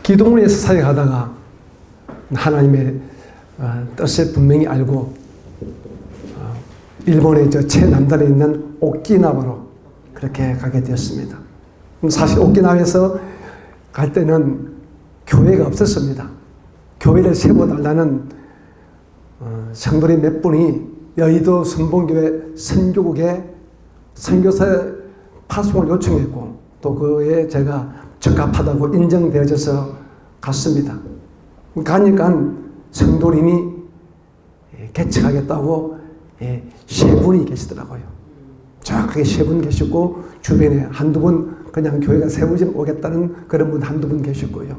기도문에서 사역하다가 하나님의 뜻을 분명히 알고 일본의 저 최남단에 있는 오키나와로 그렇게 가게 되었습니다. 사실 오키나와에서 갈 때는 교회가 없었습니다. 교회를 세워달라는 성도님 몇 분이 여의도 순복음교회 선교국에 선교사 파송을 요청했고 또 그에 제가 적합하다고 인정되어져서 갔습니다. 가니까 성도님이 개척하겠다고 세 분이 계시더라고요. 정확하게 세 분 계시고 주변에 한두 분 그냥 교회가 세우지 오겠다는 그런 분 한두 분 계셨고요.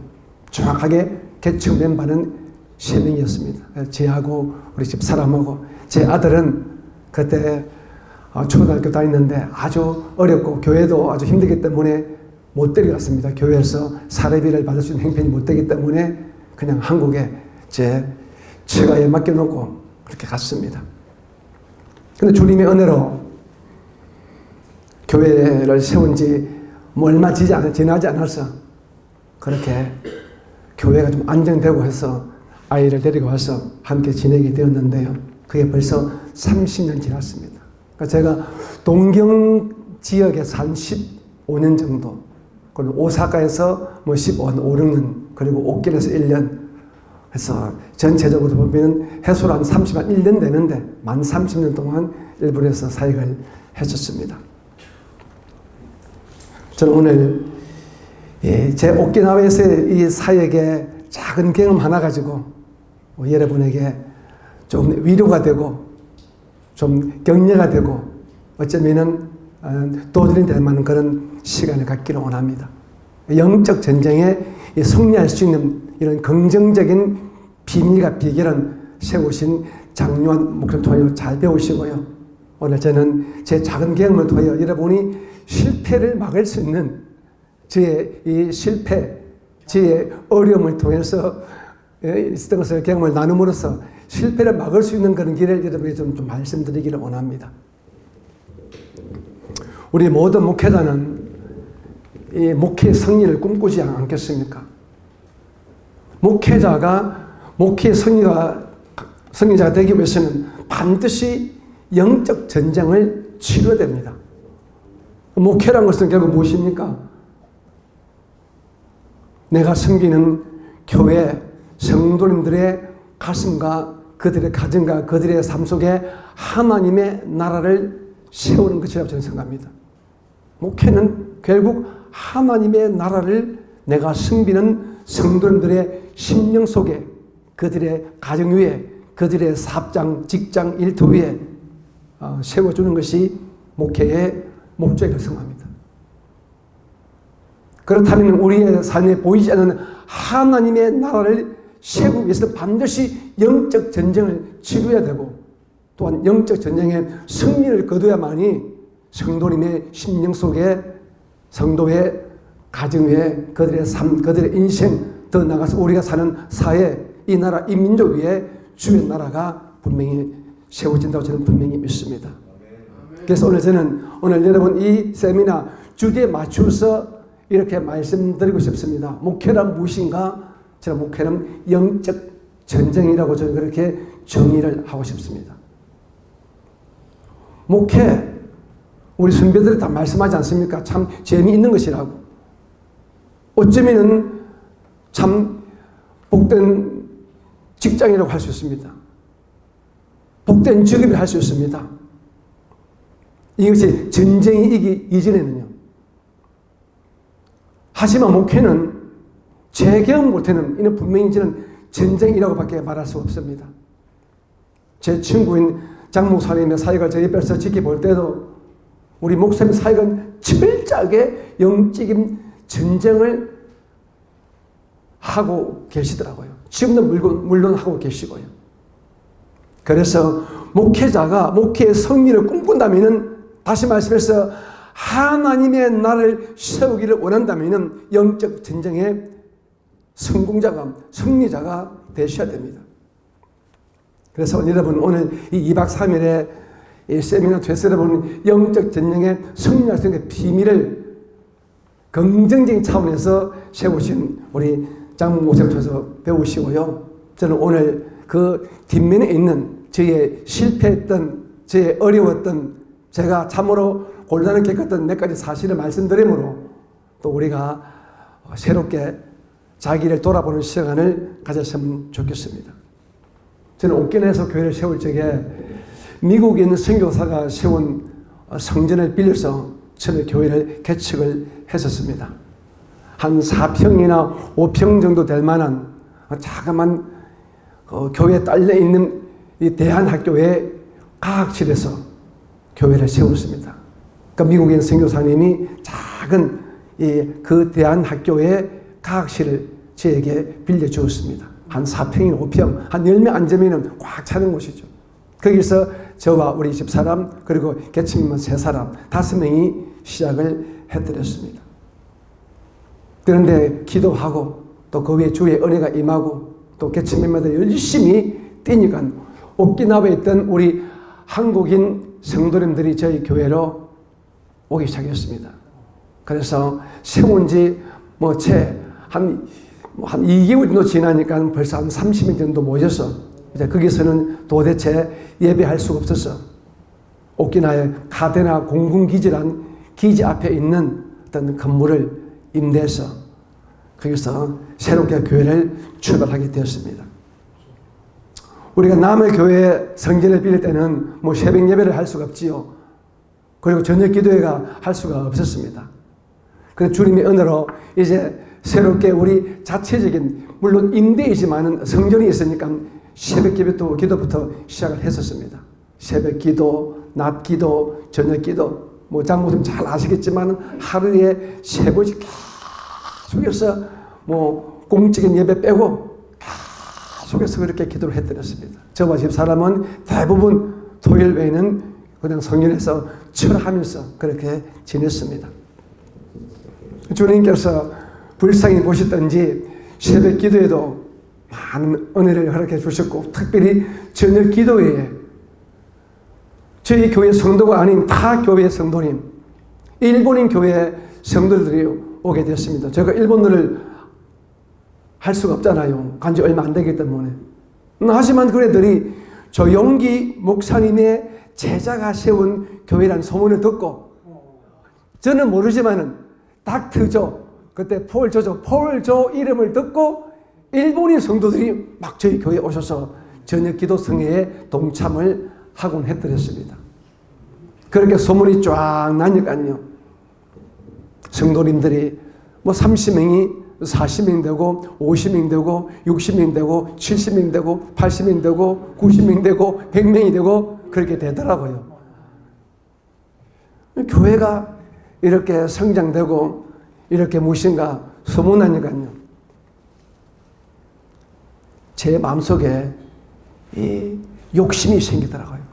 정확하게 개척 멤버는 세 명이었습니다. 저하고 우리 집사람하고 제 아들은 그때 초등학교 다녔는데 아주 어렵고 교회도 아주 힘들기 때문에 못 데려갔습니다. 교회에서 사례비를 받을 수 있는 형편이 못 되기 때문에 그냥 한국에 제 처가에 맡겨놓고 그렇게 갔습니다. 근데 주님의 은혜로 교회를 세운 지 얼마 지나지 않아서 그렇게 교회가 좀 안정되고 해서 아이를 데리고 와서 함께 지내게 되었는데요. 그게 벌써 30년 지났습니다. 그러니까 제가 동경 지역에 산 15년 정도, 그리고 오사카에서 15년, 5년, 그리고 옥길에서 1년 해서 전체적으로 보면 해수로 한 30만 1년 되는데 만 30년 동안 일본에서 사역을 했었습니다. 저는 오늘 제 오키나와에서의 이 사역의 작은 경험 하나 가지고 여러분에게 좀 위로가 되고 좀 격려가 되고 어쩌면은 도전이 될 만한 그런 시간을 갖기를 원합니다. 영적 전쟁에 승리할 수 있는 이런 긍정적인 비밀과 비결은 세우신 장요한 목사님 통하여 잘 배우시고요. 오늘 저는 제 작은 경험을 통하여 여러분이 실패를 막을 수 있는 저의 이 실패, 저의 어려움을 통해서 있었던 것을 경험을 나눔으로써 실패를 막을 수 있는 그런 길을 여러분에게 좀 말씀드리기를 원합니다. 우리 모든 목회자는 이 목회의 승리를 꿈꾸지 않겠습니까? 목회자가 목회의 승리자가 되기 위해서는 반드시 영적 전쟁을 치러야 됩니다. 목회란 것은 결국 무엇입니까? 내가 섬기는 교회 성도님들의 가슴과 그들의 가정과 그들의 삶 속에 하나님의 나라를 세우는 것이라고 저는 생각합니다. 목회는 결국 하나님의 나라를 내가 섬기는 성도님들의 심령 속에 그들의 가정 위에 그들의 사업장, 직장, 일터 위에 세워주는 것이 목회의 목적이라고 생각합니다. 그렇다면 우리의 삶에 보이지 않는 하나님의 나라를 세우기 위해서는 반드시 영적 전쟁을 치루어야 되고 또한 영적 전쟁에 승리를 거둬야만이 성도님의 심령 속에 성도의 가정 위에 그들의 삶, 그들의 인생 더 나아가서 우리가 사는 사회, 이 나라, 이 민족 위에 주의 나라가 분명히 세워진다고 저는 분명히 믿습니다. 그래서 오늘 여러분 이 세미나 주제에 맞춰서 이렇게 말씀드리고 싶습니다. 목회란 무엇인가? 저는 목회는 영적 전쟁이라고 저는 그렇게 정의를 하고 싶습니다. 목회, 우리 선배들이 다 말씀하지 않습니까? 참 재미있는 것이라고. 어쩌면 참 복된 직장이라고 할 수 있습니다. 복된 직업이라고 할 수 있습니다. 이것이 전쟁이 이기 이전에는요. 하지만 목회는 제 경험 못해는 이는 분명히 저는 전쟁이라고밖에 말할 수 없습니다. 제 친구인 장 목사님의 사역을 저 옆에서 지켜볼 때도 우리 목사님 사역은 철저하게 영적인 전쟁을 하고 계시더라고요. 지금도 물론 하고 계시고요. 그래서 목회자가 목회의 승리를 꿈꾼다면 다시 말씀해서 하나님의 나라를 세우기를 원한다면 영적 전쟁의 성공자가 승리자가 되셔야 됩니다. 그래서 여러분 오늘 이 2박 3일의 이 세미나 돼서 여러분 영적 전쟁에 승리할 수 있는 비밀을 긍정적인 차원에서 세우신 우리 장모 목사님께서 배우시고요. 저는 오늘 그 뒷면에 있는 저의 실패했던, 저의 어려웠던, 제가 참으로 곤란을 겪었던 몇 가지 사실을 말씀드리므로 또 우리가 새롭게 자기를 돌아보는 시간을 가졌으면 좋겠습니다. 저는 오키나와에서 교회를 세울 적에 미국에 있는 선교사가 세운 성전을 빌려서 처음에 교회를 개척을 했었습니다. 한 4평이나 5평 정도 될 만한 자그만 교회에 딸려 있는 이 대한학교의 과학실에서 교회를 세웠습니다. 그러니까 미국인 선교사님이 작은 그 대한학교의 과학실을 저에게 빌려주었습니다. 한 4평이나 5평, 한 10명 앉으면 꽉 차는 곳이죠. 거기서 저와 우리 집사람 그리고 개척민만 3사람, 5명이 시작을 해드렸습니다. 그런데 기도하고 또 그 위에 주의 은혜가 임하고 또 개척민마다 열심히 뛰니까 오키나와에 있던 우리 한국인 성도님들이 저희 교회로 오기 시작했습니다. 그래서 세운 지 한 2개월 정도 지나니까 벌써 한 30명 정도 모여서 이제 거기서는 도대체 예배할 수가 없었어. 오키나와의 카데나 공군기지란 기지 앞에 있는 어떤 건물을 임대해서 거기서 새롭게 교회를 출발하게 되었습니다. 우리가 남의 교회에 성전을 빌릴 때는 새벽 예배를 할 수가 없지요. 그리고 저녁 기도회가 할 수가 없었습니다. 그래서 주님의 은혜로 이제 새롭게 우리 자체적인, 물론 임대이지만 성전이 있으니까 새벽 기도부터 시작을 했었습니다. 새벽 기도, 낮 기도, 저녁 기도, 장모님 잘 아시겠지만 하루에 3번씩 계속해서 공적인 예배 빼고 계속해서 그렇게 기도를 해드렸습니다. 저와 집사람은 대부분 토요일 외에는 그냥 성전에서 철하면서 그렇게 지냈습니다. 주님께서 불쌍히 보셨던지 새벽 기도에도 많은 은혜를 허락해 주셨고, 특별히 저녁 기도회에 저희 교회 성도가 아닌 타 교회 성도님, 일본인 교회 성도들이 오게 됐습니다. 제가 일본어를 할 수가 없잖아요. 간지 얼마 안 되기 때문에. 하지만 그네들이 조용기 목사님의 제자가 세운 교회라는 소문을 듣고, 저는 모르지만은 닥터조, 그때 폴조 이름을 듣고 일본인 성도들이 막 저희 교회에 오셔서 저녁 기도 성회에 동참을 하곤 해드렸습니다. 그렇게 소문이 쫙 나니까요. 성도님들이 30명이 40명 되고 50명 되고 60명 되고 70명 되고 80명 되고 90명 되고 100명이 되고 그렇게 되더라고요. 교회가 이렇게 성장되고 이렇게 무엇인가 소문나니까요. 제 마음속에 이 욕심이 생기더라고요.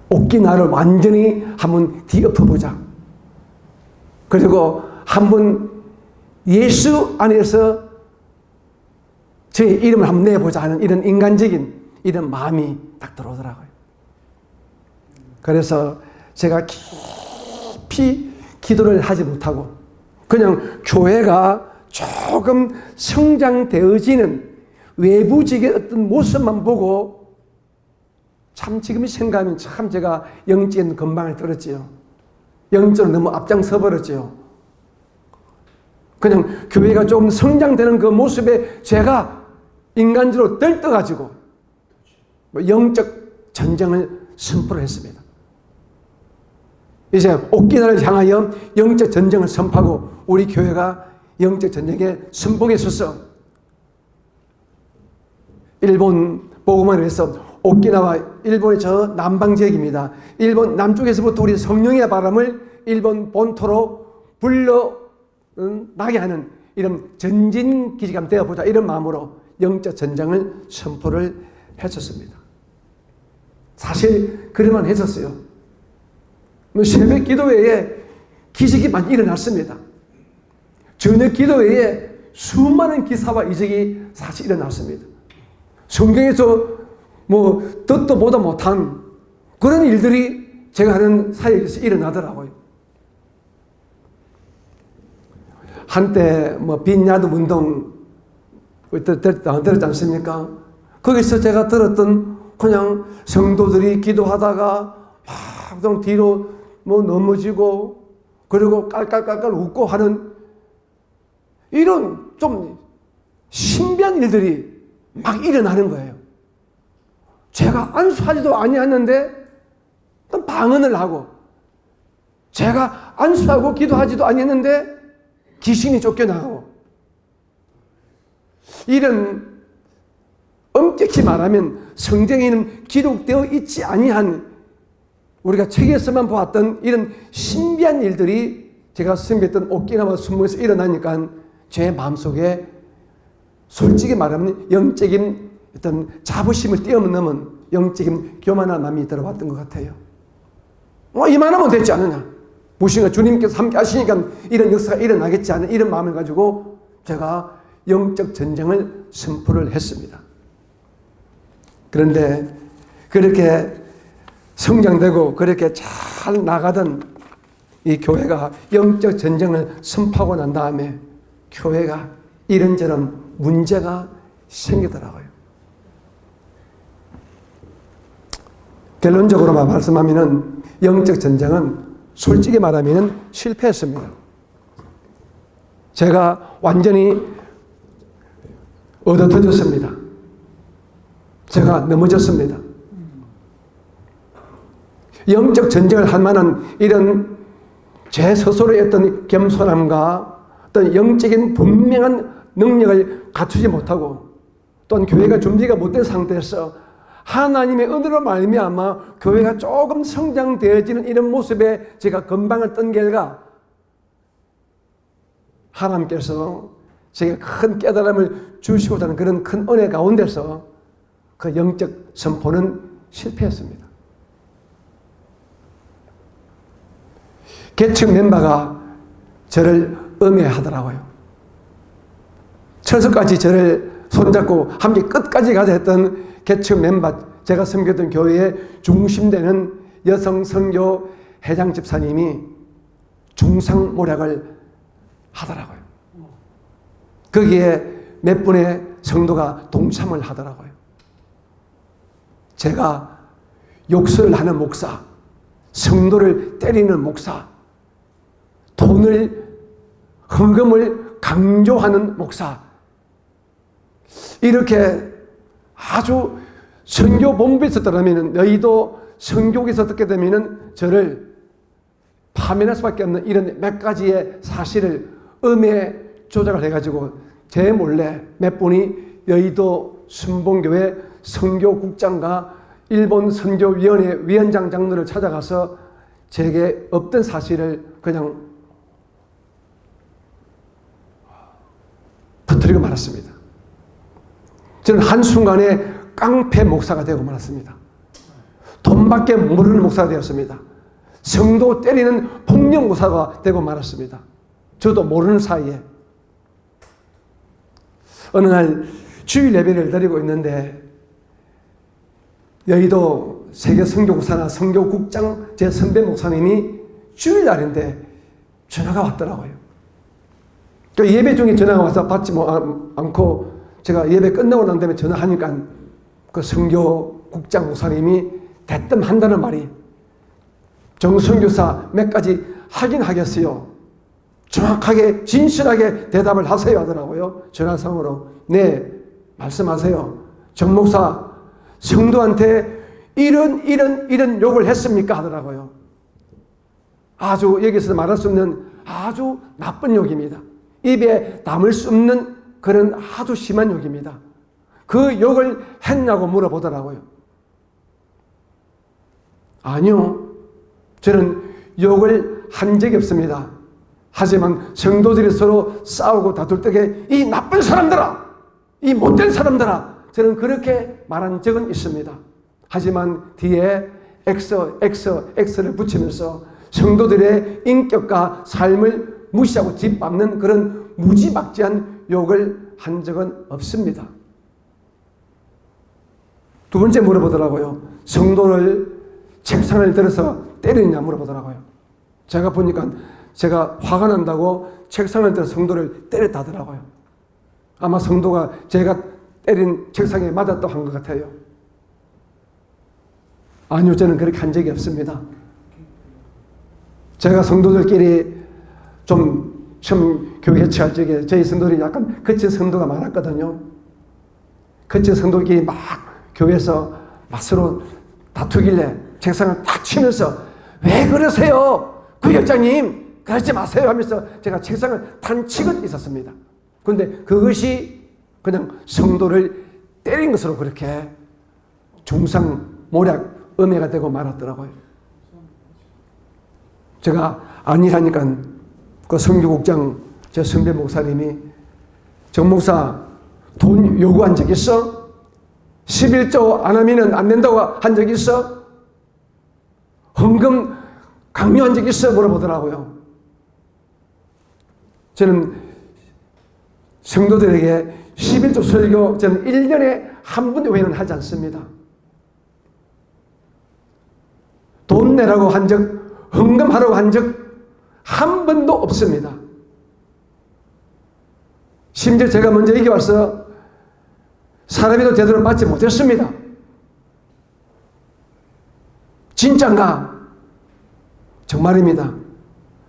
오키나와를 완전히 한번 뒤엎어보자. 그리고 한번 예수 안에서 제 이름을 한번 내보자 하는 이런 인간적인 이런 마음이 딱 들어오더라고요. 그래서 제가 깊이 기도를 하지 못하고 그냥 교회가 조금 성장되어지는 외부적인 어떤 모습만 보고, 참 지금 생각하면 참 제가 영적인 건방을 떨었지요. 영적으로 너무 앞장서 버렸지요. 그냥 교회가 좀 성장되는 그 모습에 제가 인간적으로 떨떠가지고 영적 전쟁을 선포를 했습니다. 이제 오키나와를 향하여 영적 전쟁을 선포하고 우리 교회가 영적 전쟁에 선봉에 서서 일본 복음을 위해서 오키나와, 일본의 저 남방 지역입니다. 일본 남쪽에서부터 우리 성령의 바람을 일본 본토로 불러 나게 하는 이런 전진 기지가 되어보자, 이런 마음으로 영적 전쟁을 선포를 했었습니다. 사실 그럴만 했었어요. 새벽 기도회에 기적이 많이 일어났습니다. 저녁 기도회에 수많은 기사와 이적이 사실 일어났습니다. 성경에서 듣도 보도 못한 그런 일들이 제가 하는 사역에서 일어나더라고요. 한때 뭐 빈야드 운동 들었지 않습니까? 거기서 제가 들었던 그냥 성도들이 기도하다가 막 좀 뒤로 뭐 넘어지고 그리고 깔깔깔깔 웃고 하는 이런 좀 신비한 일들이 막 일어나는 거예요. 제가 안수하지도 아니했는데 방언을 하고, 제가 안수하고 기도하지도 아니했는데 귀신이 쫓겨나고, 이런 엄격히 말하면 성경에는 기록되어 있지 아니한, 우리가 책에서만 보았던 이런 신비한 일들이 제가 섬겼던 오키나와 순모에서 일어나니까 제 마음속에 솔직히 말하면 영적인 어떤 자부심을 뛰어넘는 영적인 교만한 마음이 들어왔던 것 같아요. 이만하면 됐지 않느냐, 무엇인가 주님께서 함께 하시니까 이런 역사가 일어나겠지 않은 이런 마음을 가지고 제가 영적 전쟁을 선포를 했습니다. 그런데 그렇게 성장되고 그렇게 잘 나가던 이 교회가 영적 전쟁을 선포하고 난 다음에 교회가 이런저런 문제가 생기더라고요. 결론적으로만 말씀하면은 영적 전쟁은 솔직히 말하면 실패했습니다. 제가 완전히 얻어터졌습니다. 제가 넘어졌습니다. 영적 전쟁을 할 만한 이런 제 스스로의 어떤 겸손함과 어떤 영적인 분명한 능력을 갖추지 못하고, 또한 교회가 준비가 못된 상태에서 하나님의 은혜로 말미암아 교회가 조금 성장되어지는 이런 모습에 제가 건방을 뜬 결과 하나님께서 제게 큰 깨달음을 주시고자 하는 그런 큰 은혜 가운데서 그 영적 선포는 실패했습니다. 개척 멤버가 저를 음해하더라고요. 철수까지 저를 손잡고 함께 끝까지 가자 했던 개척 멤버, 제가 섬겼던 교회의 중심되는 여성 선교 회장 집사님이 중상모략을 하더라고요. 거기에 몇 분의 성도가 동참을 하더라고요. 제가 욕설을 하는 목사, 성도를 때리는 목사, 돈을, 헌금을 강조하는 목사, 이렇게 아주 선교 본부에 있었다면, 너희도 선교국에서 듣게 되면 저를 파면할 수밖에 없는 이런 몇 가지의 사실을 음해 조작을 해가지고 제 몰래 몇 분이 여의도 순봉교회 선교국장과 일본 선교위원회 위원장 장로를 찾아가서 제게 없던 사실을 그냥 터뜨리고 말았습니다. 저는 한순간에 깡패 목사가 되고 말았습니다. 돈밖에 모르는 목사가 되었습니다. 성도 때리는 폭력 목사가 되고 말았습니다. 저도 모르는 사이에. 어느 날 주일 예배를 드리고 있는데 여의도 세계선교국사나 선교국장 제 선배 목사님이 주일날인데 전화가 왔더라고요. 그 예배 중에 전화가 와서 받지 않고 제가 예배 끝나고 난 다음에 전화하니까 그 선교국장 목사님이 대뜸 한다는 말이, 정선교사 몇 가지 확인하겠어요, 정확하게 진실하게 대답을 하세요 하더라고요. 전화상으로. 네, 말씀하세요. 정 목사, 성도한테 이런 욕을 했습니까 하더라고요. 아주 여기서 말할 수 없는 아주 나쁜 욕입니다. 입에 담을 수 없는 그런 아주 심한 욕입니다. 그 욕을 했냐고 물어보더라고요. 아니요, 저는 욕을 한 적이 없습니다. 하지만 성도들이 서로 싸우고 다툴 때에 이 나쁜 사람들아, 이 못된 사람들아, 저는 그렇게 말한 적은 있습니다. 하지만 뒤에 X를 붙이면서 성도들의 인격과 삶을 무시하고 짓밟는 그런 무지막지한 욕을 한 적은 없습니다. 두 번째 물어보더라고요. 성도를 책상을 들어서 때리느냐 물어보더라고요. 제가 보니까 제가 화가 난다고 책상을 들어 성도를 때렸다 하더라고요. 아마 성도가 제가 때린 책상에 맞았다고 한 것 같아요. 아니요, 저는 그렇게 한 적이 없습니다. 제가 성도들끼리 좀 처음 교회 개최할 적에 저희 성도들이 약간 거친 성도가 많았거든요. 거친 성도들끼리 막 교회에서 막 서로 다투길래 책상을 탁 치면서 왜 그러세요? 구역장님 그러지 마세요 하면서 제가 책상을 단치고 있었습니다. 그런데 그것이 그냥 성도를 때린 것으로 그렇게 중상모략 음해가 되고 말았더라고요. 제가 아니라니까 그 선교국장 제 선배 목사님이 정 목사 돈 요구한 적 있어? 11조 안 하면 안 된다고 한 적 있어? 헌금 강요한 적 있어? 물어보더라고요. 저는 성도들에게 11조 설교 저는 1년에 한 번 외에는 하지 않습니다. 돈 내라고 한 적, 헌금하라고 한 적 한 번도 없습니다. 심지어 제가 먼저 여기 와서 사람이도 제대로 받지 못했습니다. 진짠가? 정말입니다.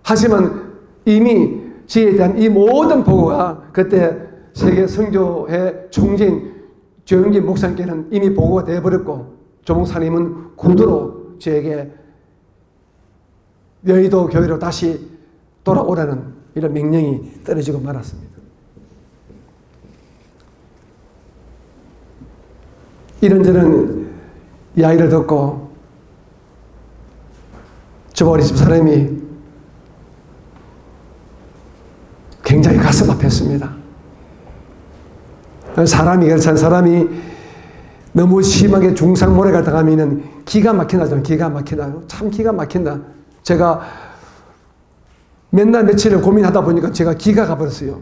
하지만 이미 지에 대한 이 모든 보고가 그때 세계 선교회 총재인 조영진 목사님께는 이미 보고가 되어버렸고 조 목사님은 구두로 저에게 여의도 교회로 다시 돌아오라는 이런 명령이 떨어지고 말았습니다. 이런저런 이야기를 듣고 저번에 집사람이 굉장히 가슴 아팠습니다. 사람이 너무 심하게 중상모래가 당하면 기가 막힌다잖아요. 기가 막힌다. 참 기가 막힌다. 제가 맨날 며칠을 고민하다 보니까 제가 기가 가버렸어요.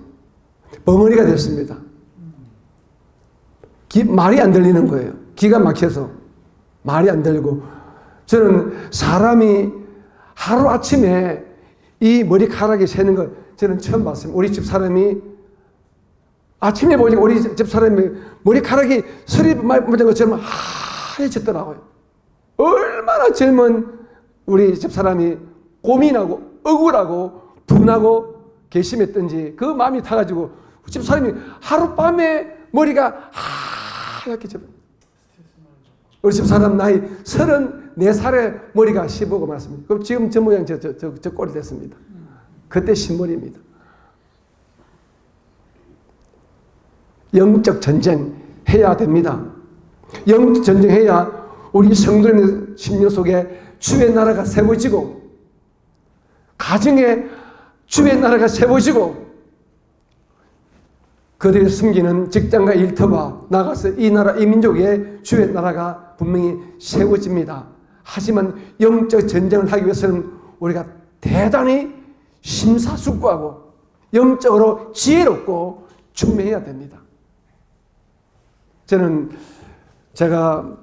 벙어리가 됐습니다. 말이 안 들리는 거예요. 기가 막혀서 말이 안 들리고 저는 사람이 하루아침에 이 머리카락이 새는 거 저는 처음 봤습니다. 우리 집사람이 아침에 보니까 우리 집사람이 머리카락이 서리 맞은 것처럼 하얘졌더라고요. 얼마나 젊은 우리 집사람이 고민하고 억울하고 분하고 괘씸했던지 그 마음이 타가지고 집사람이 하룻밤에 머리가 하얗게 졌어요. 우리 집사람 나이 34살에 머리가 15고 말았습니다. 그럼 지금 저 모양 저 꼴이 됐습니다. 그때 신머리입니다. 영적 전쟁 해야 됩니다. 영적 전쟁 해야 우리 성도님의 심령 속에 주의 나라가 세워지고 가정에 주의 나라가 세워지고 그들이 숨기는 직장과 일터와 나가서 이 나라 이 민족의 주의 나라가 분명히 세워집니다. 하지만 영적 전쟁을 하기 위해서는 우리가 대단히 심사숙고하고 영적으로 지혜롭고 총명해야 됩니다. 저는 제가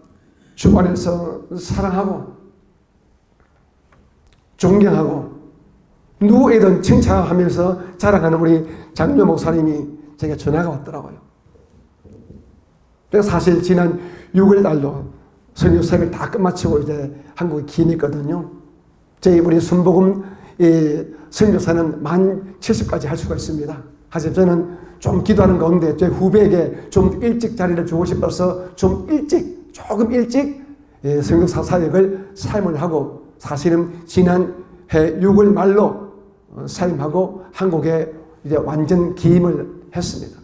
주변에서 사랑하고 존경하고 누구에든 칭찬하면서 자랑하는 우리 장로 목사님이 제게 전화가 왔더라고요. 그래서 사실 지난 6월 달로 설교 수업을 다 끝마치고 이제 한국에 기임했거든요. 저희 우리 순복음 선교사는 만 70까지 할 수가 있습니다. 하지만 저는 좀 기도하는 가운데 제 후배에게 좀 일찍 자리를 주고 싶어서 조금 일찍 선교사 사역을 사임을 하고 사실은 지난 해 6월 말로 사임하고 한국에 이제 완전 기임을 했습니다.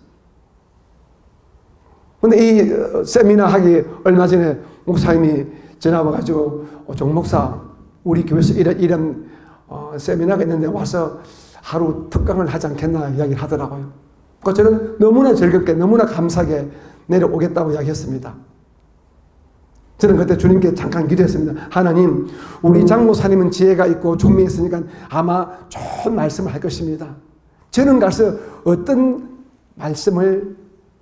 근데 이 세미나 하기 얼마 전에 목사님이 전화 와가지고 정 목사 우리 교회에서 이런 세미나가 있는데 와서 하루 특강을 하지 않겠나 이야기를 하더라고요. 그래서 저는 너무나 즐겁게 너무나 감사하게 내려오겠다고 이야기했습니다. 저는 그때 주님께 잠깐 기도했습니다. 하나님, 우리 장모사님은 지혜가 있고 총명이 있으니까 아마 좋은 말씀을 할 것입니다. 저는 가서 어떤 말씀을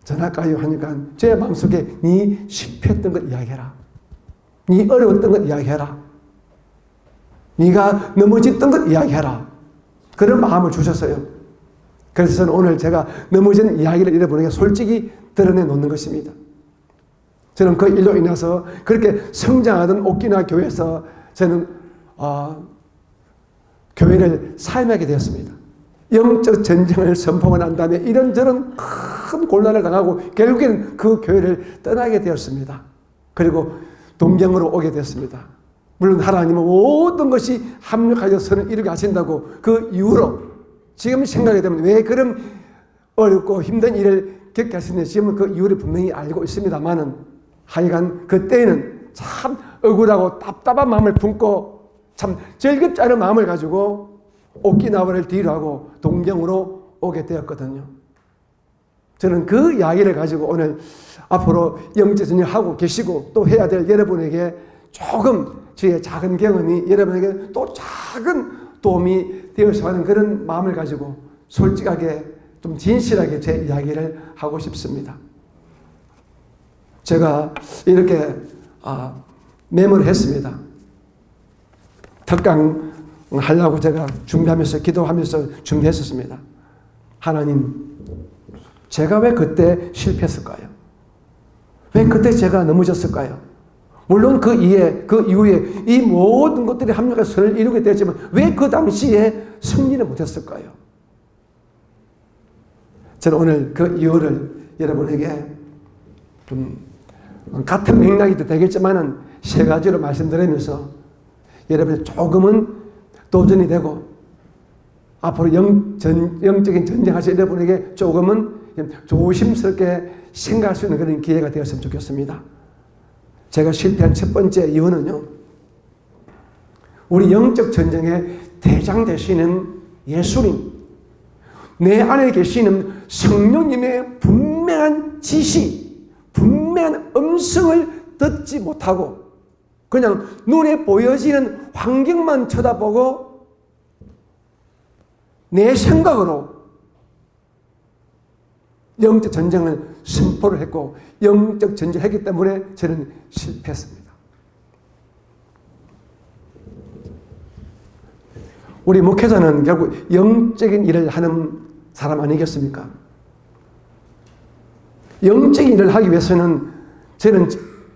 전할까요? 하니까 제 마음속에 네 실패했던 것 이야기해라. 네 어려웠던 것 이야기해라. 네가 넘어졌던 것 이야기해라. 그런 마음을 주셨어요. 그래서 저는 오늘 제가 넘어진 이야기를 여러분에게 솔직히 드러내 놓는 것입니다. 저는 그 일로 인해서 그렇게 성장하던 오키나와 교회에서 저는 교회를 사임하게 되었습니다. 영적 전쟁을 선포하고 난 다음에 이런저런 큰 곤란을 당하고 결국에는 그 교회를 떠나게 되었습니다. 그리고 동경으로 오게 되었습니다. 물론 하나님은 모든 것이 합력하여 선을 이루게 하신다고 그 이후로 지금 생각이 되면 왜 그런 어렵고 힘든 일을 겪게 하시는지 지금은 그 이유를 분명히 알고 있습니다만은 하여간 그때는 참 억울하고 답답한 마음을 품고 참 즐겁지 않은 마음을 가지고 오키나와를 뒤로 하고 동경으로 오게 되었거든요. 저는 그 이야기를 가지고 오늘 앞으로 영적 전쟁하고 계시고 또 해야 될 여러분에게 조금 저의 작은 경험이 여러분에게 또 작은 도움이 되어서 하는 그런 마음을 가지고 솔직하게 좀 진실하게 제 이야기를 하고 싶습니다. 제가 이렇게 메모를 했습니다. 특강 하려고 제가 준비하면서 기도하면서 준비했었습니다. 하나님, 제가 왜 그때 실패했을까요? 왜 그때 제가 넘어졌을까요? 물론 그 이후에 이 모든 것들이 합력해서 선을 이루게 되었지만 왜 그 당시에 승리를 못했을까요? 저는 오늘 그 이유를 여러분에게 좀 같은 맥락이 되겠지만은 세 가지로 말씀드리면서 여러분이 조금은 도전이 되고 앞으로 영적인 전쟁하실 여러분에게 조금은 조심스럽게 생각할 수 있는 그런 기회가 되었으면 좋겠습니다. 제가 실패한 첫 번째 이유는요, 우리 영적 전쟁의 대장 되시는 예수님, 내 안에 계시는 성령님의 분명한 지시, 분명한 음성을 듣지 못하고 그냥 눈에 보여지는 환경만 쳐다보고 내 생각으로 영적 전쟁을 선포를 했고 영적 전쟁을 했기 때문에 저는 실패했습니다. 우리 목회자는 결국 영적인 일을 하는 사람 아니겠습니까? 영적인 일을 하기 위해서는 저는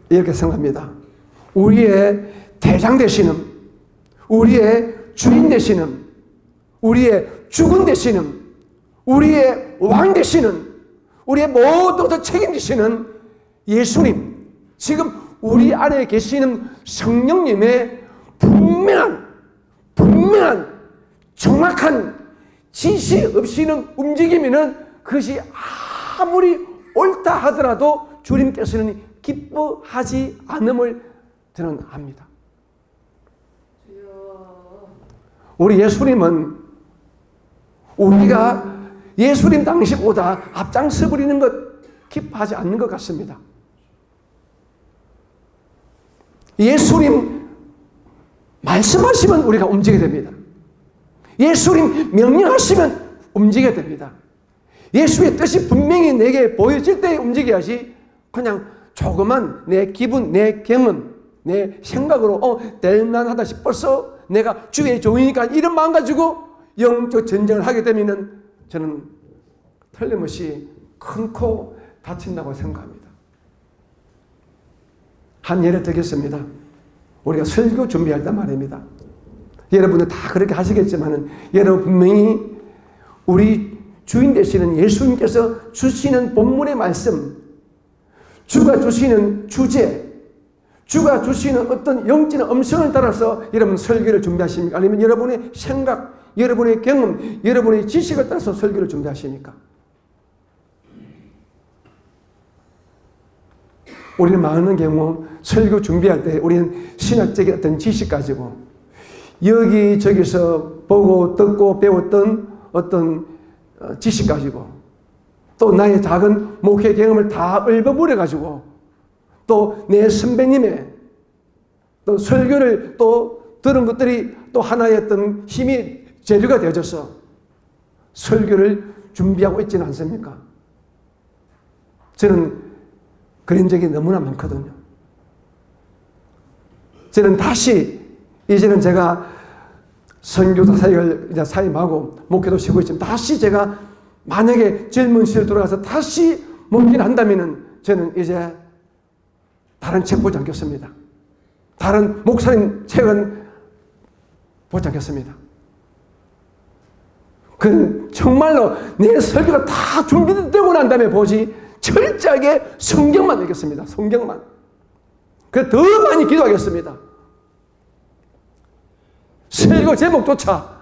이렇게 생각합니다. 우리의 대장 되시는, 우리의 주인 되시는, 우리의 주군 되시는, 우리의 왕 되시는, 우리의 모든 것을 책임지시는 예수님, 지금 우리 안에 계시는 성령님의 분명한 정확한 지시 없이는 움직이면은 그것이 아무리 옳다 하더라도 주님께서는 기뻐하지 않음을 저는 압니다. 우리 예수님은 우리가 예수님 당시보다 앞장서 버리는 것 기뻐하지 않는 것 같습니다. 예수님 말씀하시면 우리가 움직이게 됩니다. 예수님 명령하시면 움직여야 됩니다. 예수의 뜻이 분명히 내게 보여질 때 움직여야지 그냥 조그만 내 기분, 내 경험, 내 생각으로 될만하다 싶어서 내가 주의 종이니까 이런 마음 가지고 영적 전쟁을 하게 되면 저는 틀림없이 큰 코 다친다고 생각합니다. 한 예를 들겠습니다. 우리가 설교 준비할 때 말입니다. 여러분들 다 그렇게 하시겠지만 여러분 분명히 우리 주인 되시는 예수님께서 주시는 본문의 말씀, 주가 주시는 주제, 주가 주시는 어떤 영적인 음성을 따라서 여러분 설교를 준비하십니까? 아니면 여러분의 생각, 여러분의 경험, 여러분의 지식을 따라서 설교를 준비하십니까? 우리는 많은 경우 설교 준비할 때 우리는 신학적인 어떤 지식 가지고 여기저기서 보고 듣고 배웠던 어떤 지식 가지고 또 나의 작은 목회 경험을 다 읊어버려 가지고 또 내 선배님의 또 설교를 또 들은 것들이 또 하나의 어떤 힘이 재료가 되어져서 설교를 준비하고 있지는 않습니까? 저는 그런 적이 너무나 많거든요. 저는 다시 이제는 제가 선교사 사역을 이제 사임하고 목회도 쉬고 있지만 다시 제가 만약에 젊은 시절 돌아가서 다시 목회를 한다면은 저는 이제 다른 책 보지 않겠습니다. 다른 목사님 책은 보지 않겠습니다. 그는 정말로 내 설교가 다 준비되고 난 다음에 보지 철저하게 성경만 읽겠습니다. 성경만. 그래서 더 많이 기도하겠습니다. 설교 제목조차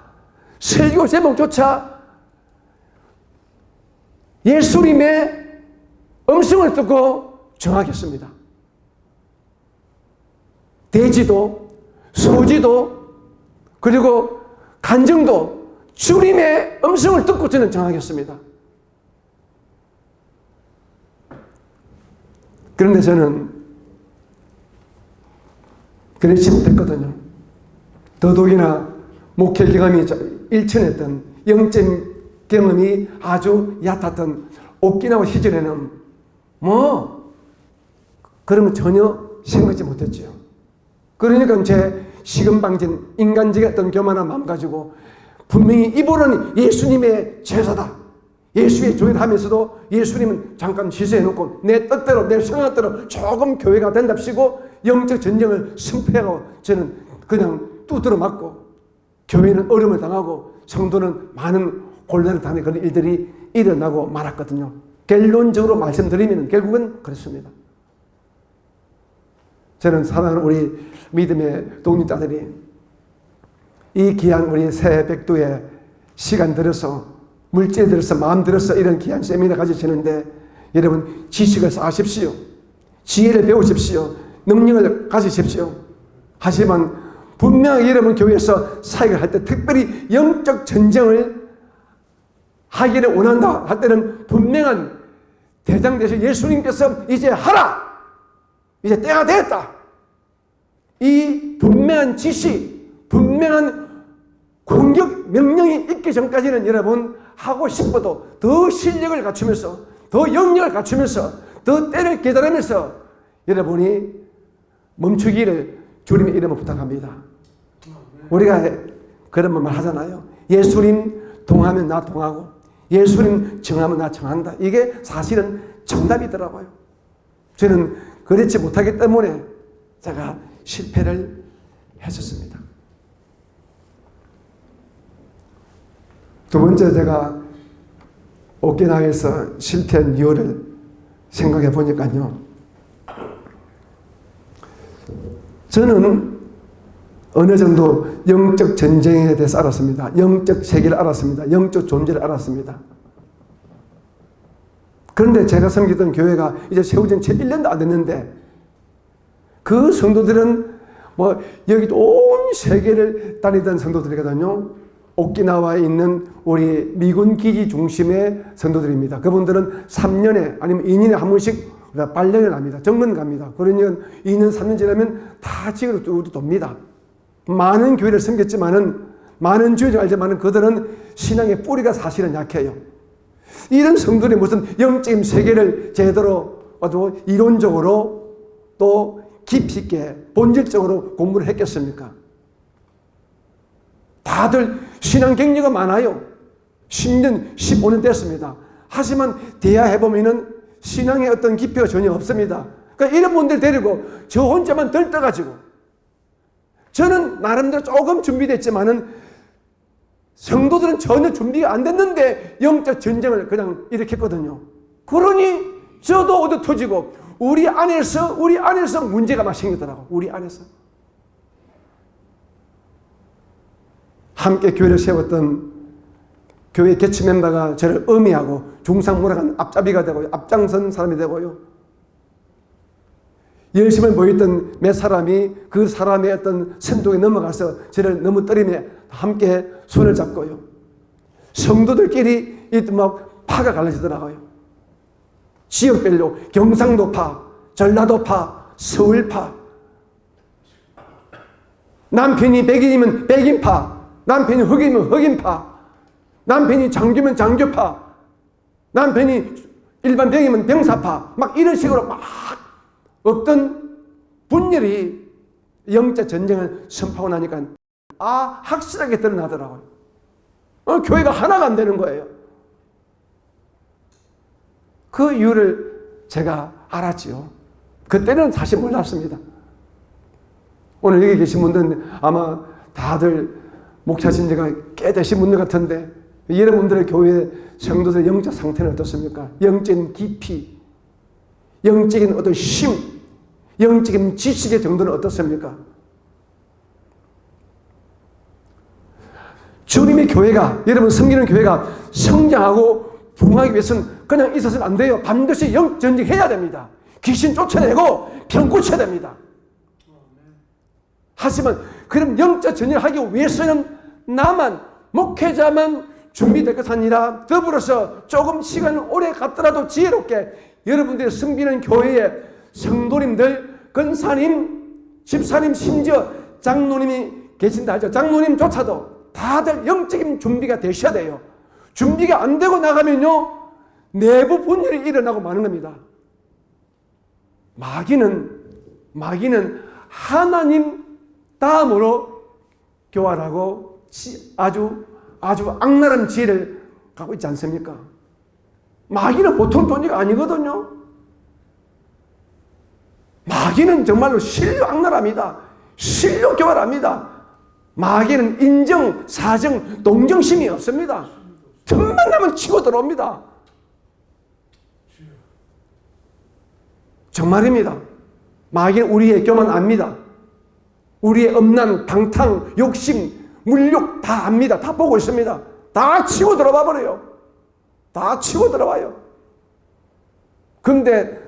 예수님의 음성을 듣고 정하겠습니다. 대지도, 소지도, 그리고 간증도 주님의 음성을 듣고 저는 정하겠습니다. 그런데 저는 그렇지 못했거든요. 더더욱이나 목회 경험이 일천했던 영적 경험이 아주 얕았던 오키나와 시절에는 그러면 전혀 생각지 못했죠. 그러니까 제 시금방진 인간적인 어떤 교만한 마음 가지고 분명히 이분은 예수님의 제사다, 예수의 조회를 하면서도 예수님은 잠깐 시세해놓고 내 뜻대로 내 생각대로 조금 교회가 된답시고 영적 전쟁을 승패하고 저는 그냥 두드러 맞고 교회는 어려움을 당하고 성도는 많은 곤란을 당하는 그런 일들이 일어나고 말았거든요. 결론적으로 말씀드리면 결국은 그렇습니다. 저는 사랑하는 우리 믿음의 독립자들이 이 귀한 우리 새 백두에 시간 들여서 물질 들여서 마음 들여서 이런 귀한 세미나 가지시는데 여러분 지식을 쌓으십시오. 지혜를 배우십시오. 능력을 가지십시오. 하지만 분명히 여러분 교회에서 사역을 할 때 특별히 영적 전쟁을 하기를 원한다 할 때는 분명한 대장 되신 예수님께서 이제 하라! 이제 때가 되었다! 이 분명한 지시, 분명한 공격 명령이 있기 전까지는 여러분 하고 싶어도 더 실력을 갖추면서 더 영역을 갖추면서 더 때를 기다리면서 여러분이 멈추기를 주님의 이름으로 부탁합니다. 우리가 그런 말 하잖아요. 예수님 동하면 나 동하고 예수님 정하면 나 정한다. 이게 사실은 정답이더라고요. 저는 그렇지 못하기 때문에 제가 실패를 했었습니다. 두 번째 제가 오키나와에서 실패한 이유를 생각해 보니까요. 저는 어느 정도 영적 전쟁에 대해서 알았습니다. 영적 세계를 알았습니다. 영적 존재를 알았습니다. 그런데 제가 섬기던 교회가 이제 세워진 채 1년도 안 됐는데 그 성도들은 여기 온 세계를 다니던 성도들이거든요. 오키나와에 있는 우리 미군 기지 중심의 성도들입니다. 그분들은 3년에 아니면 2년에 한 번씩 발령을 합니다. 정문 갑니다. 그러니까 2년, 3년 지나면 다 지구로 쭉 돕니다. 많은 교회를 섬겼지만은 많은 주의를 알지만은 그들은 신앙의 뿌리가 사실은 약해요. 이런 성도들이 무슨 영적인 세계를 제대로 아주 이론적으로 또 깊이 있게 본질적으로 공부를 했겠습니까? 다들 신앙 경력가 많아요. 10년, 15년 됐습니다. 하지만 대화해보면은 신앙의 어떤 깊이가 전혀 없습니다. 그러니까 이런 분들 데리고 저 혼자만 들떠가지고 저는 나름대로 조금 준비됐지만은 성도들은 전혀 준비가 안 됐는데 영적 전쟁을 그냥 일으켰거든요. 그러니 저도 얻어 터지고 우리 안에서 문제가 막 생기더라고. 우리 안에서. 함께 교회를 세웠던 교회 개최 멤버가 저를 음해하고 중상모략한 앞잡이가 되고요. 앞장선 사람이 되고요. 열심을 보였던 몇 사람이 그 사람의 어떤 선동에 넘어가서 저를 너무 때리며 함께 손을 잡고요. 성도들끼리 막 파가 갈라지더라고요. 지역별로 경상도파, 전라도파, 서울파. 남편이 백인이면 백인파, 남편이 흑인이면 흑인파, 남편이 장교면 장교파, 남편이 일반 병이면 병사파, 막 이런 식으로 막 어떤 분열이 영적 전쟁을 선포하고 나니까 확실하게 드러나더라고요. 교회가 하나가 안 되는 거예요. 그 이유를 제가 알았지요. 그때는 사실 몰랐습니다. 오늘 여기 계신 분들은 아마 다들 목사신 지가 꽤 되신 분들 같은데, 여러분들의 교회 성도들의 영적 상태는 어떻습니까? 영적인 깊이, 영적인 어떤 심, 영적인 지식의 정도는 어떻습니까? 주님의 교회가, 여러분 섬기는 교회가 성장하고 부흥하기 위해서는 그냥 있어서는 안 돼요. 반드시 영전쟁해야 됩니다. 귀신 쫓아내고 병 고쳐야 됩니다. 하지만 그럼 영적 전쟁을 하기 위해서는 나만, 목회자만 준비될 것이 아니라 더불어서 조금 시간을 오래 갖더라도 지혜롭게 여러분들이 섬기는 교회의 성도님들, 권사님, 집사님, 심지어 장로님이 계신다 하죠. 장로님조차도 다들 영적인 준비가 되셔야 돼요. 준비가 안 되고 나가면요, 내부 분열이 일어나고 마는 겁니다. 마귀는 하나님 다음으로 교활하고 아주 악랄한 지혜를 갖고 있지 않습니까? 마귀는 보통 존재가 아니거든요. 마귀는 정말로 실로 악랄합니다. 실로 교활합니다. 마귀는 인정, 사정, 동정심이 없습니다. 틈만 나면 치고 들어옵니다. 정말입니다. 마귀는 우리의 교만 압니다. 우리의 엄난, 방탕, 욕심, 물욕 다 압니다. 다 보고 있습니다. 다 치고 들어와 버려요. 다 치고 들어와요. 그런데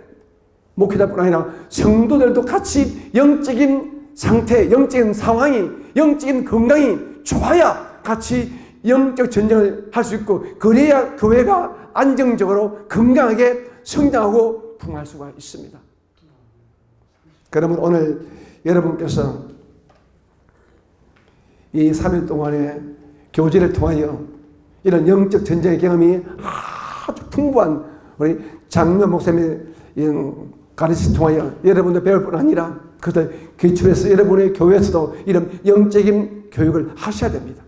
목회자뿐 아니라 성도들도 같이 영적인 상태, 영적인 상황이, 영적인 건강이 좋아야 같이 영적 전쟁을 할 수 있고, 그래야 교회가 안정적으로 건강하게 성장하고 부흥할 수가 있습니다. 그러면 오늘 여러분께서 이 3일 동안의 교제를 통하여 이런 영적 전쟁의 경험이 아주 풍부한 우리 장면 목사님의 가르침을 통하여 여러분들 배울 뿐 아니라 그것을 기초해서 여러분의 교회에서도 이런 영적인 교육을 하셔야 됩니다.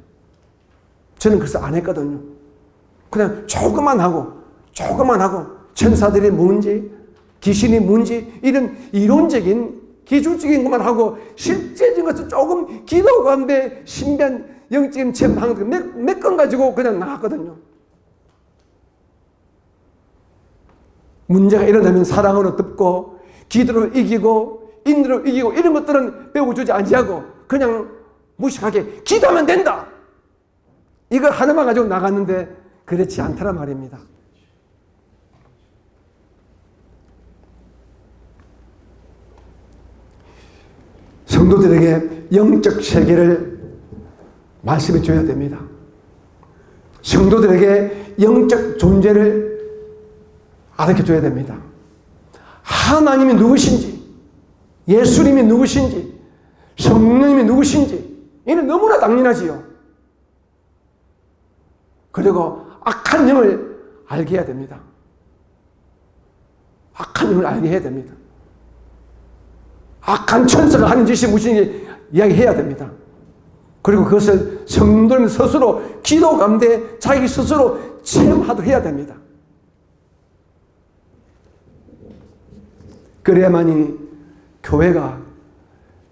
저는 그래서 안 했거든요. 그냥 조금만 하고 천사들이 뭔지, 귀신이 뭔지, 이런 이론적인 기술적인 것만 하고 실제적인 것은 조금 기도 가운데 신비한 영적인 체험하는 거 몇 건 가지고 그냥 나갔거든요. 문제가 일어나면 사랑으로 덮고, 기도로 이기고, 인도로 이기고, 이런 것들은 배워주지 아니하고 그냥 무식하게 기도하면 된다, 이걸 하나만 가지고 나갔는데 그렇지 않더란 말입니다. 성도들에게 영적 세계를 말씀해 줘야 됩니다. 성도들에게 영적 존재를 알려 줘야 됩니다. 하나님이 누구신지, 예수님이 누구신지, 성령님이 누구신지, 이는 너무나 당연하지요. 그리고 악한 영을 알게 해야 됩니다. 악한 영을 알게 해야 됩니다. 악한 천사가 하는 짓이 무엇인지 이야기해야 됩니다. 그리고 그것을 성도는 스스로 기도 가운데 자기 스스로 체험하도록 해야 됩니다. 그래야만이 교회가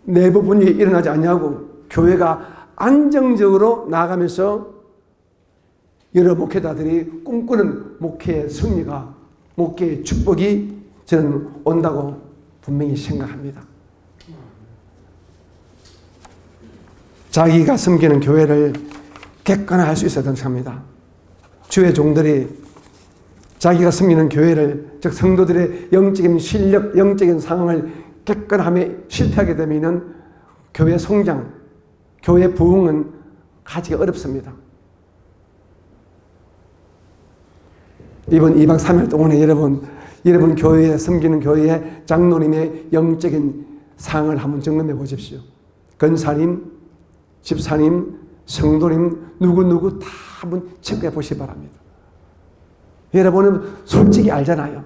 내부 분열이 일어나지 않냐고, 교회가 안정적으로 나아가면서 여러 목회자들이 꿈꾸는 목회의 승리가, 목회의 축복이 저는 온다고 분명히 생각합니다. 자기가 섬기는 교회를 객관화할 수 있어야 된답니다. 주의 종들이 자기가 섬기는 교회를, 즉 성도들의 영적인 실력, 영적인 상황을 객관함에 실패하게 되면 교회 성장, 교회 부흥은 가지가 어렵습니다. 이번 2박 3일 동안에 여러분 교회에 섬기는 교회의 장로님의 영적인 상을 한번 점검해 보십시오. 권사님, 집사님, 성도님, 누구누구 다 한번 체크해 보시기 바랍니다. 여러분은 솔직히 알잖아요.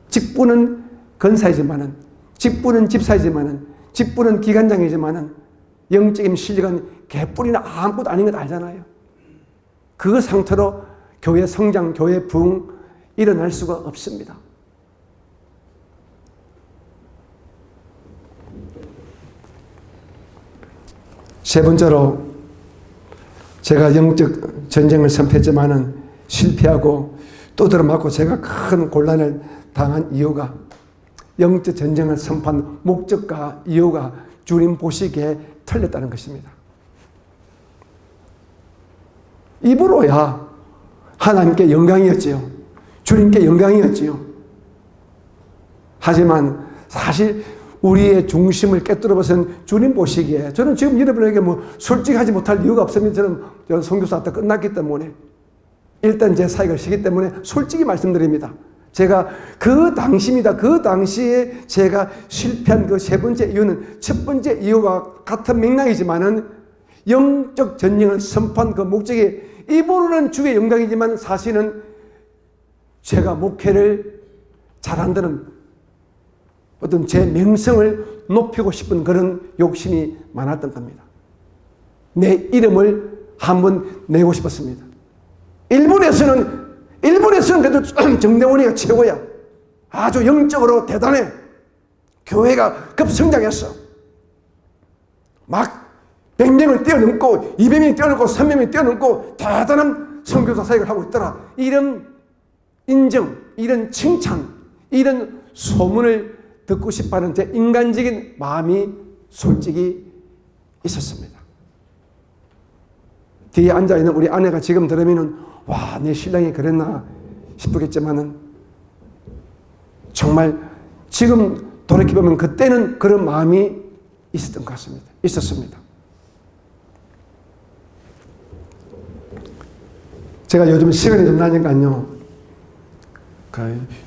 직분은 권사이지만은, 직분은 집사이지만은, 직분은 기관장이지만은, 영적인 실력은 개뿔이나 아무것도 아닌 것 알잖아요. 그 상태로 교회 성장, 교회 부흥 일어날 수가 없습니다. 세 번째로 제가 영적 전쟁을 선포했지만은 실패하고 두드러 맞고 제가 큰 곤란을 당한 이유가 영적 전쟁을 선포한 목적과 이유가 주님 보시기에 틀렸다는 것입니다. 입으로야 하나님께 영광이었지요. 주님께 영광이었지요. 하지만 사실 우리의 중심을 깨뜨려버린 주님 보시기에 저는 지금 여러분에게 솔직하지 못할 이유가 없습니다. 저는 선교사 때 끝났기 때문에 일단 제 사역을 시기 때문에 솔직히 말씀드립니다. 제가 그 당시입니다. 그 당시에 제가 실패한 그 세 번째 이유는 첫 번째 이유와 같은 맥락이지만은 영적 전쟁을 선포한 그 목적이 입으로는 주의 영광이지만 사실은 제가 목회를 잘한다는 어떤 제 명성을 높이고 싶은 그런 욕심이 많았던 겁니다. 내 이름을 한번 내고 싶었습니다. 일본에서는 그래도 정대원이가 최고야. 아주 영적으로 대단해. 교회가 급성장했어. 막 100명을 뛰어넘고 200명이 뛰어넘고 300명이 뛰어넘고 대단한 선교사 사역을 하고 있더라. 이런 인정, 이런 칭찬, 이런 소문을 듣고 싶어하는 제 인간적인 마음이 솔직히 있었습니다. 뒤에 앉아있는 우리 아내가 지금 들으면은 와, 내 신랑이 그랬나 싶겠지만은 정말 지금 돌이켜보면 그때는 그런 마음이 있었던 것 같습니다. 있었습니다. 제가 요즘 시간이 좀 나니까요,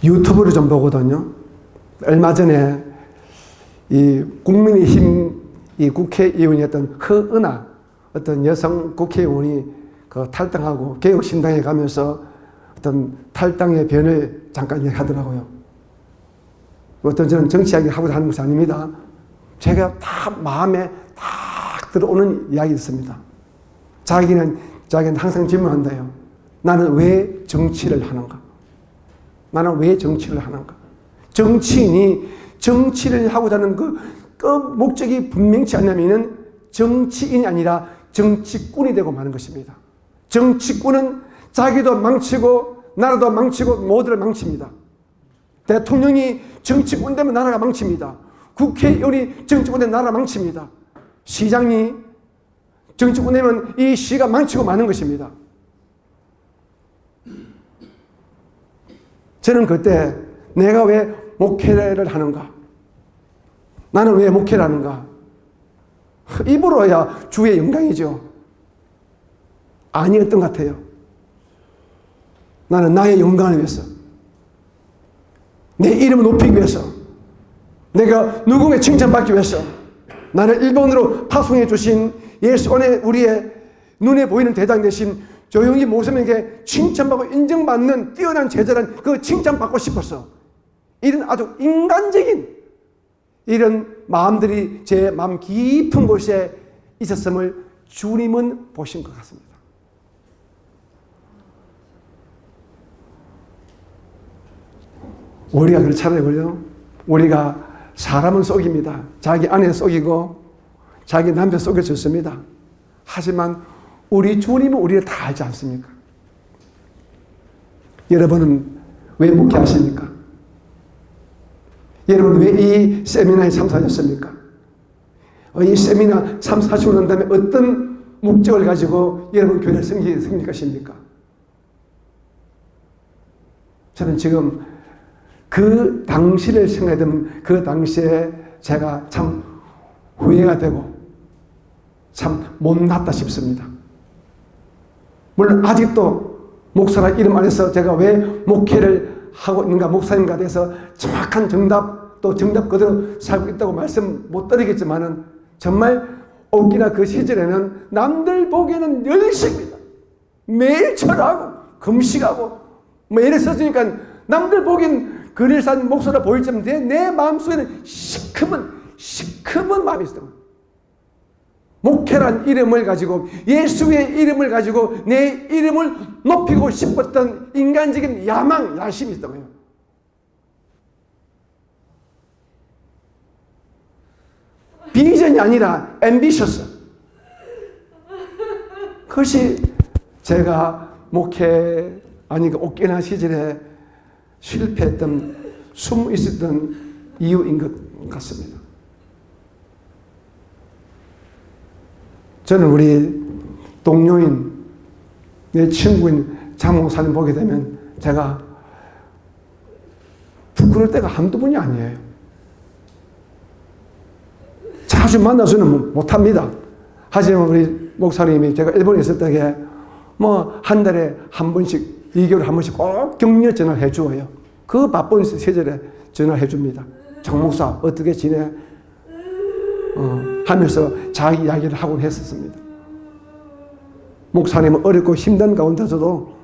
유튜브를 좀 보거든요. 얼마 전에 이 국민의힘 이 국회의원이었던 허은하 어떤 여성 국회의원이 그 탈당하고 개혁신당에 가면서 어떤 탈당의 변을 잠깐 하더라고요. 어떤 저는 정치 이야기 하고자 하는 것이 아닙니다. 제가 다 마음에 딱 들어오는 이야기였습니다. 자기는 항상 질문한대요. 나는 왜 정치를 하는가? 나는 왜 정치를 하는가? 정치인이 정치를 하고자 하는 그 목적이 분명치 않냐면은 정치인이 아니라 정치꾼이 되고 마는 것입니다. 정치꾼은 자기도 망치고 나라도 망치고 모두를 망칩니다. 대통령이 정치꾼 되면 나라가 망칩니다. 국회의원이 정치꾼 되면 나라가 망칩니다. 시장이 정치꾼 되면 이 시가 망치고 마는 것입니다. 저는 그때 내가 왜 목회를 하는가? 나는 왜 목회를 하는가? 입으로야 주의 영광이죠. 아니었던 것 같아요. 나는 나의 영광을 위해서, 내 이름을 높이기 위해서, 내가 누군가의 칭찬받기 위해서, 나를 일본으로 파송해 주신 예수 안에 우리의 눈에 보이는 대장 대신 조용히 목사님에게 칭찬받고 인정받는 뛰어난 제자란 그 칭찬받고 싶었어. 이런 아주 인간적인 이런 마음들이 제 마음 깊은 곳에 있었음을 주님은 보신 것 같습니다. 우리가 그렇잖아요. 우리가 사람은 속입니다. 자기 아내 속이고 자기 남편 속여줬습니다. 하지만 우리 주님은 우리를 다 알지 않습니까? 여러분은 왜 목회하십니까? 여러분 왜 이 세미나에 참석하셨습니까? 이 세미나 참석하시고 난 다음에 어떤 목적을 가지고 여러분 교회를 섬길 것입니까? 저는 지금 그 당시를 생각하면 그 당시에 제가 참 후회가 되고 참 못났다 싶습니다. 물론 아직도 목사라 이름 안에서 제가 왜 목회를 하고 있는가, 목사님과 대해서 정확한 정답, 또 정답 그대로 살고 있다고 말씀 못 드리겠지만은 정말 오기나 그 시절에는 남들 보기에는 열심입니다. 매일 절하고 금식하고 뭐 예를 썼으니까 남들 보기엔 그릴산 목소리가 보일지만 내 마음속에는 시커먼 마음이 있어요. 목회란 이름을 가지고 예수의 이름을 가지고 내 이름을 높이고 싶었던 인간적인 야망, 야심이 있던 거예요. 비전이 아니라 앰비셔스. 그것이 제가 목회 아니 그 옥기나 시절에 실패했던 숨어 있었던 이유인 것 같습니다. 저는 우리 동료인 내 친구인 장목사님 보게 되면 제가 부끄러울 때가 한두 번이 아니에요. 자주 만나서는 못합니다. 하지만 우리 목사님이 제가 일본에 있을 때에 뭐 한 달에 한 번씩 2개월에 한 번씩 꼭 격려 전화를 해주어요. 그 바쁜 시절에 전화를 해줍니다. 장 목사 어떻게 지내? 하면서 자기 이야기를 하곤 했었습니다. 목사님은 어렵고 힘든 가운데서도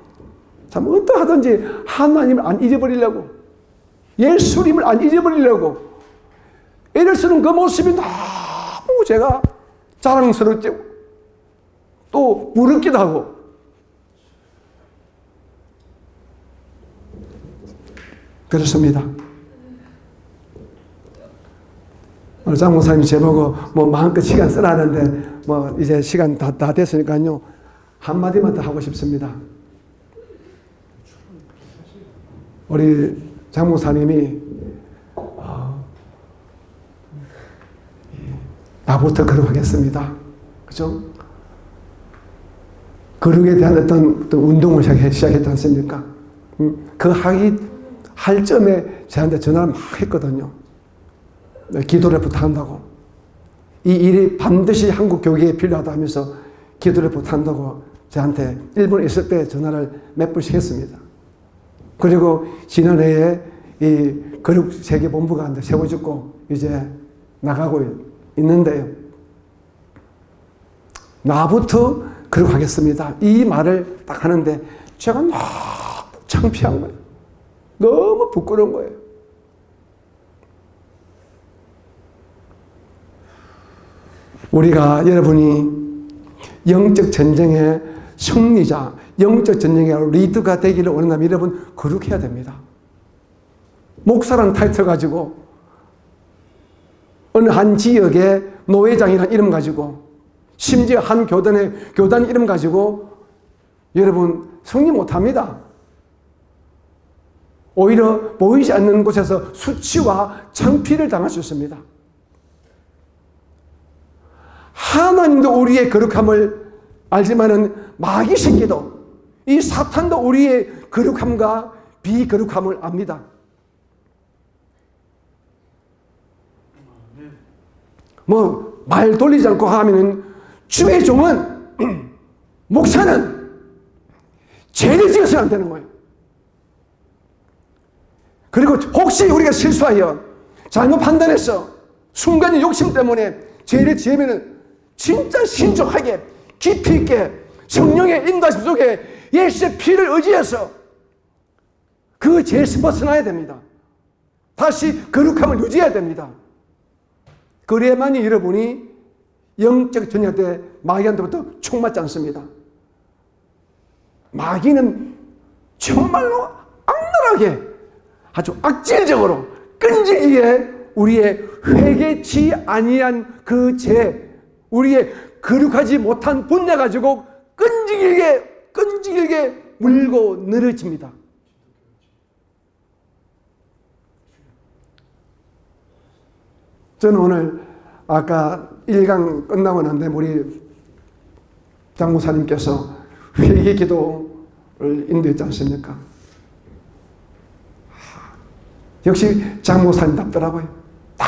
참 어떠하든지 하나님을 안 잊어버리려고, 예수님을 안 잊어버리려고 애를 쓰는 그 모습이 너무 제가 자랑스럽지 또 부럽기도 하고, 그렇습니다. 오늘 장 목사님이 제보고 뭐 마음껏 시간 쓰라는데 뭐 이제 시간 다 됐으니까요. 한마디만 더 하고 싶습니다. 우리 장 목사님이 나부터 거룩하겠습니다. 그죠? 거룩에 대한 어떤 운동을 시작했지 않습니까? 그 할 점에 저한테 전화를 막 했거든요. 기도를 부탁한다고. 이 일이 반드시 한국 교회에 필요하다 하면서 기도를 부탁한다고 저한테 일본에 있을 때 전화를 몇 번씩 했습니다. 그리고 지난해에 이 거룩세계본부가 세워졌고 이제 나가고 있는데요. 나부터 거룩하겠습니다. 이 말을 딱 하는데 제가 너무 창피한 거예요. 너무 부끄러운 거예요. 우리가 여러분이 영적 전쟁의 승리자, 영적 전쟁의 리더가 되기를 원한다면 여러분 거룩해야 됩니다. 목사라는 타이틀 가지고 어느 한 지역의 노회장이라는 이름 가지고 심지어 한 교단의 교단 이름 가지고 여러분 승리 못합니다. 오히려 보이지 않는 곳에서 수치와 창피를 당할 수 있습니다. 하나님도 우리의 거룩함을 알지만은 마귀 새끼도 이 사탄도 우리의 거룩함과 비거룩함을 압니다. 뭐 말 돌리지 않고 하면은 주의 종은 목사는 죄를 지어서는 안 되는 거예요. 그리고 혹시 우리가 실수하여 잘못 판단해서 순간의 욕심 때문에 죄를 지으면은 진짜 신중하게 깊이 있게 성령의 인도하심 속에 예수의 피를 의지해서 그 죄에서 벗어나야 됩니다. 다시 거룩함을 유지해야 됩니다. 그래야만이 여러분이 영적 전쟁 때 마귀한테부터 총 맞지 않습니다. 마귀는 정말로 악랄하게 아주 악질적으로 끈질기게 우리의 회개치 아니한 그 죄, 우리의 거룩하지 못한 분내 가지고 끈질기게 물고 늘어집니다. 저는 오늘 아까 1강 끝나고 난데 우리 장무사님께서 회개 기도를 인도했지 않습니까? 역시 장무사님답더라고요. 다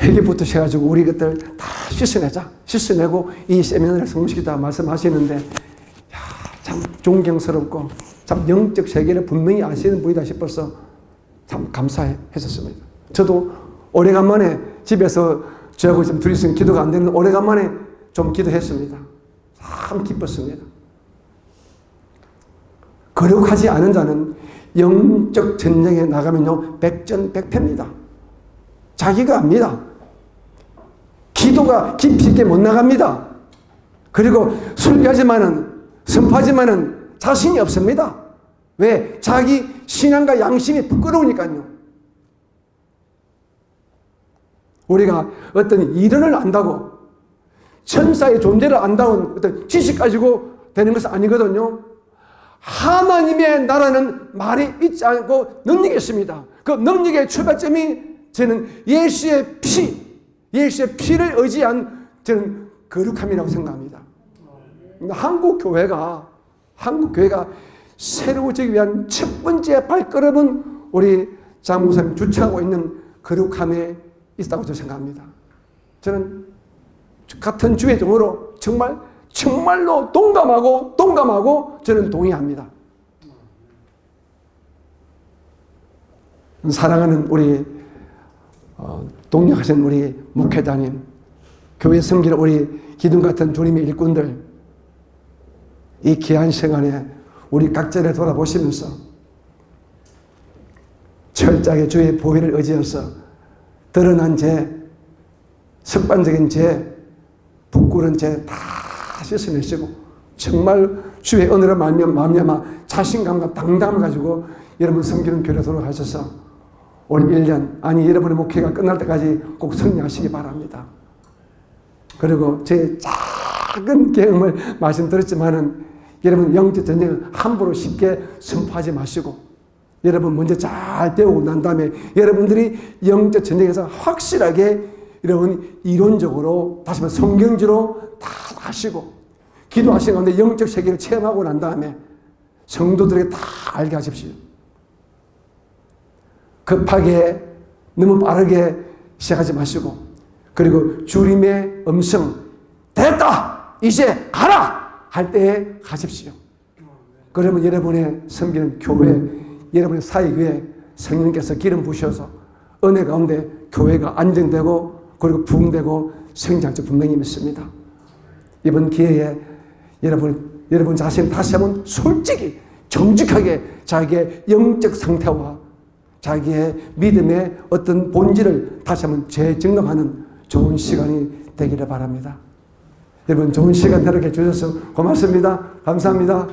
회개부터 해가지고 우리 것들 다 씻어내자. 씻어내고 이 세미나를 성공시키자 말씀하시는데 참 존경스럽고 참 영적 세계를 분명히 아시는 분이다 싶어서 참 감사했었습니다. 저도 오래간만에 집에서 저하고 좀 둘이서 기도가 안 되는 오래간만에 좀 기도했습니다. 참 기뻤습니다. 거룩하지 않은 자는 영적 전쟁에 나가면요 백전백패입니다. 자기가 압니다. 기도가 깊이 있게 못 나갑니다. 그리고 설교하지만은, 선포하지만은 자신이 없습니다. 왜? 자기 신앙과 양심이 부끄러우니까요. 우리가 어떤 이론을 안다고, 천사의 존재를 안다는 어떤 지식 가지고 되는 것은 아니거든요. 하나님의 나라는 말이 있지 않고 능력이 있습니다. 그 능력의 출발점이 저는 예수의 피를 의지한 저는 거룩함이라고 생각합니다. 한국 교회가 새로워지기 위한 첫 번째 발걸음은 우리 장목사님 주창하고 있는 거룩함에 있다고 저는 생각합니다. 저는 같은 주의종으로 정말로 동감하고 저는 동의합니다. 사랑하는 우리 동력하신 우리 목회자님, 교회 섬기는 우리 기둥 같은 주님의 일꾼들, 이 귀한 시간에 우리 각자를 돌아보시면서 철저하게 주의 보혈을 의지해서 드러난 죄, 습관적인 죄, 부끄러운 죄 다 씻어내시고 정말 주의 은혜로 말미암아 자신감과 당당함을 가지고 여러분 섬기는 교회로 돌아가셔서 올 1년, 아니 여러분의 목회가 끝날 때까지 꼭 승리하시기 바랍니다. 그리고 제 작은 경험을 말씀드렸지만은 여러분 영적 전쟁을 함부로 쉽게 선포하지 마시고 여러분 먼저 잘 배우고 난 다음에 여러분들이 영적 전쟁에서 확실하게 여러분 이론적으로 다시 한번 성경적으로 다 하시고 기도하시는 가운데 영적 세계를 체험하고 난 다음에 성도들에게 다 알게 하십시오. 급하게 너무 빠르게 시작하지 마시고 그리고 주님의 음성 됐다 이제 가라 할 때에 가십시오. 그러면 여러분의 섬기는 교회, 여러분의 사역에 성령께서 기름 부으셔서 은혜 가운데 교회가 안정되고 그리고 부흥되고 성장할 줄 분명히 믿습니다. 이번 기회에 여러분 자신 다시 한번 솔직히 정직하게 자기의 영적 상태와 자기의 믿음의 어떤 본질을 다시 한번 재점검하는 좋은 시간이 되기를 바랍니다. 여러분 좋은 시간 되게 해주셔서 고맙습니다. 감사합니다.